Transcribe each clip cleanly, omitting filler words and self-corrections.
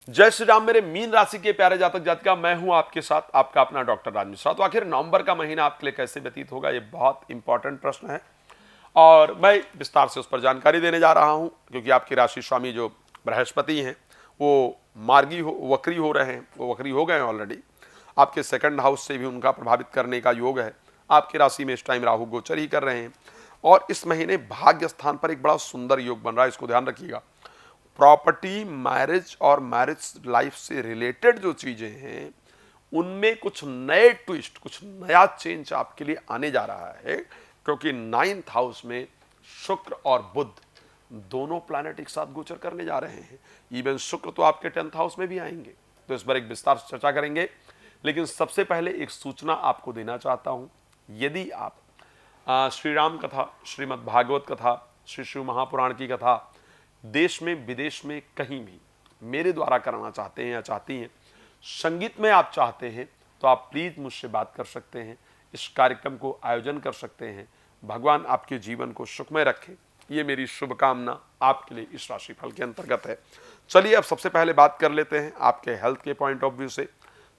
जय श्री राम मेरे मीन राशि के प्यारे जातक जातिका, मैं हूं आपके साथ आपका अपना डॉक्टर राज मिश्रा। तो आखिर नवंबर का महीना आपके लिए कैसे व्यतीत होगा, ये बहुत इंपॉर्टेंट प्रश्न है और मैं विस्तार से उस पर जानकारी देने जा रहा हूं, क्योंकि आपकी राशि स्वामी जो बृहस्पति हैं वो वक्री हो रहे हैं, वो वक्री हो गए हैं ऑलरेडी। आपके सेकंड हाउस से भी उनका प्रभावित करने का योग है। आपकी राशि में इस टाइम राहु गोचर ही कर रहे हैं और इस महीने भाग्य स्थान पर एक बड़ा सुंदर योग बन रहा है, इसको ध्यान रखिएगा। प्रॉपर्टी, मैरिज और मैरिज लाइफ से रिलेटेड जो चीजें हैं उनमें कुछ नए ट्विस्ट, कुछ नया चेंज आपके लिए आने जा रहा है, क्योंकि 9th हाउस में शुक्र और बुध दोनों प्लैनेट एक साथ गोचर करने जा रहे हैं। इवन शुक्र तो आपके 10th हाउस में भी आएंगे, तो इस पर एक विस्तार से चर्चा करेंगे। लेकिन सबसे पहले एक सूचना आपको देना चाहता हूं। यदि आप श्री राम कथा, श्रीमद् भागवत कथा, श्री शिव महापुराण की कथा देश में विदेश में कहीं भी मेरे द्वारा कराना चाहते हैं या चाहती हैं, संगीत में आप चाहते हैं, तो आप प्लीज मुझसे बात कर सकते हैं, इस कार्यक्रम को आयोजन कर सकते हैं। भगवान आपके जीवन को सुखमय रखे, ये मेरी शुभकामना आपके लिए इस राशिफल के अंतर्गत है। चलिए अब सबसे पहले बात कर लेते हैं आपके हेल्थ के पॉइंट ऑफ व्यू से।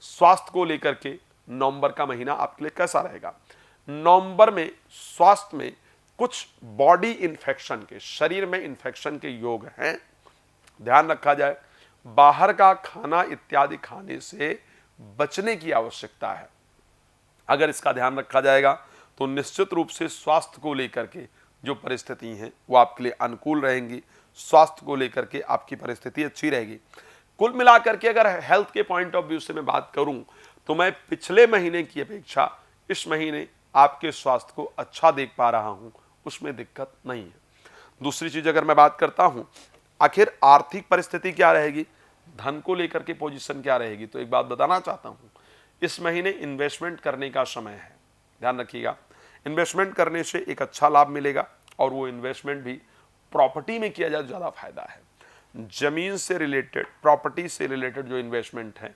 स्वास्थ्य को लेकर के नवंबर का महीना आपके लिए कैसा रहेगा। नवंबर में स्वास्थ्य में कुछ बॉडी इन्फेक्शन के, शरीर में इन्फेक्शन के योग हैं, ध्यान रखा जाए। बाहर का खाना इत्यादि खाने से बचने की आवश्यकता है। अगर इसका ध्यान रखा जाएगा तो निश्चित रूप से स्वास्थ्य को लेकर के जो परिस्थिति हैं वो आपके लिए अनुकूल रहेंगी। स्वास्थ्य को लेकर के आपकी परिस्थिति अच्छी रहेगी। कुल मिलाकर के अगर हेल्थ के पॉइंट ऑफ व्यू से मैं बात करूं तो मैं पिछले महीने की अपेक्षा इस महीने आपके स्वास्थ्य को अच्छा देख पा रहा हूं, उसमें दिक्कत नहीं है। दूसरी चीज अगर मैं बात करता हूं, आखिर आर्थिक परिस्थिति क्या रहेगी, धन को लेकर के पोजीशन क्या रहेगी, तो एक बात बताना चाहता हूं, इस महीने इन्वेस्टमेंट करने का समय है। ध्यान रखिएगा, इन्वेस्टमेंट करने से एक अच्छा लाभ मिलेगा और वो इन्वेस्टमेंट भी प्रॉपर्टी में किया जाए तो ज़्यादा फायदा है। जमीन से रिलेटेड, प्रॉपर्टी से रिलेटेड जो इन्वेस्टमेंट है,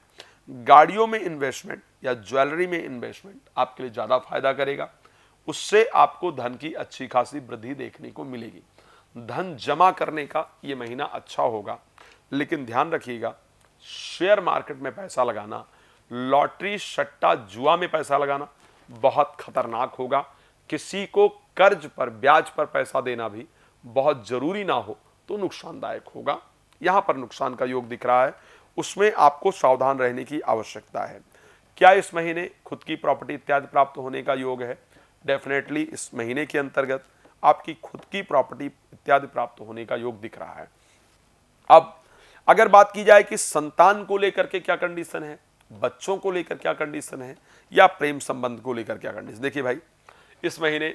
गाड़ियों में इन्वेस्टमेंट या ज्वेलरी में इन्वेस्टमेंट आपके लिए ज़्यादा फायदा करेगा। उससे आपको धन की अच्छी खासी वृद्धि देखने को मिलेगी। धन जमा करने का ये महीना अच्छा होगा, लेकिन ध्यान रखिएगा, शेयर मार्केट में पैसा लगाना, लॉटरी, सट्टा, जुआ में पैसा लगाना बहुत खतरनाक होगा। किसी को कर्ज पर, ब्याज पर पैसा देना भी बहुत जरूरी ना हो तो नुकसानदायक होगा। यहां पर नुकसान का योग दिख रहा है, उसमें आपको सावधान रहने की आवश्यकता है। क्या इस महीने खुद की प्रॉपर्टी इत्यादि प्राप्त होने का योग है? डेफिनेटली इस महीने के अंतर्गत आपकी खुद की प्रॉपर्टी इत्यादि प्राप्त होने का योग दिख रहा है। अब अगर बात की जाए कि संतान को लेकर के क्या कंडीशन है, बच्चों को लेकर क्या कंडीशन है, या प्रेम संबंध को लेकर क्या कंडीशन, देखिए भाई, इस महीने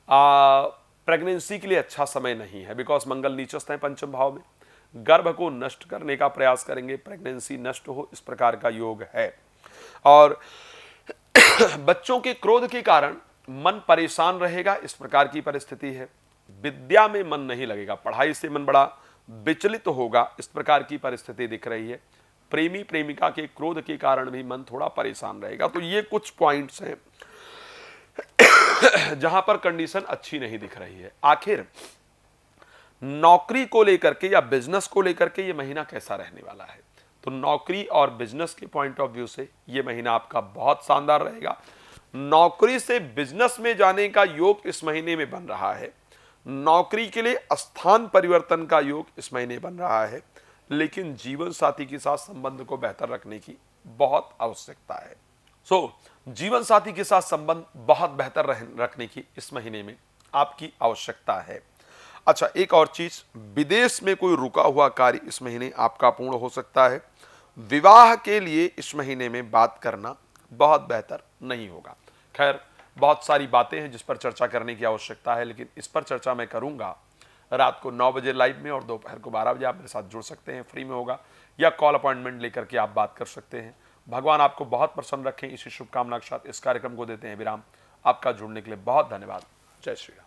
प्रेगनेंसी के लिए अच्छा समय नहीं है, बिकॉज मंगल नीचस्थ है पंचम भाव में। गर्भ को नष्ट करने का प्रयास करेंगे, प्रेगनेंसी नष्ट हो, इस प्रकार का योग है। और बच्चों के क्रोध के कारण मन परेशान रहेगा, इस प्रकार की परिस्थिति है। विद्या में मन नहीं लगेगा, पढ़ाई से मन बड़ा विचलित होगा, इस प्रकार की परिस्थिति दिख रही है। प्रेमी प्रेमिका के क्रोध के कारण भी मन थोड़ा परेशान रहेगा। तो ये कुछ पॉइंट्स हैं जहां पर कंडीशन अच्छी नहीं दिख रही है। आखिर नौकरी को लेकर के या बिजनेस को लेकर के ये महीना कैसा रहने वाला है, तो नौकरी और बिजनेस के पॉइंट ऑफ व्यू से ये महीना आपका बहुत शानदार रहेगा। नौकरी से बिजनेस में जाने का योग इस महीने में बन रहा है। नौकरी के लिए स्थान परिवर्तन का योग इस महीने बन रहा है, लेकिन जीवन साथी के साथ संबंध को बेहतर रखने की बहुत आवश्यकता है। जीवन साथी के साथ संबंध बहुत बेहतर रखने की इस महीने में आपकी आवश्यकता है। अच्छा, एक और चीज, विदेश में कोई रुका हुआ कार्य इस महीने आपका पूर्ण हो सकता है। विवाह के लिए इस महीने में बात करना बहुत बेहतर नहीं होगा। खैर, बहुत सारी बातें हैं जिस पर चर्चा करने की आवश्यकता है, लेकिन इस पर चर्चा मैं करूंगा रात को 9 बजे लाइव में और दोपहर को 12 बजे। आप मेरे साथ जुड़ सकते हैं, फ्री में होगा, या कॉल अपॉइंटमेंट लेकर के आप बात कर सकते हैं। भगवान आपको बहुत प्रसन्न रखें, इसी शुभकामना के साथ इस कार्यक्रम को देते हैं विराम। आपका जुड़ने के लिए बहुत धन्यवाद। जय श्री राम।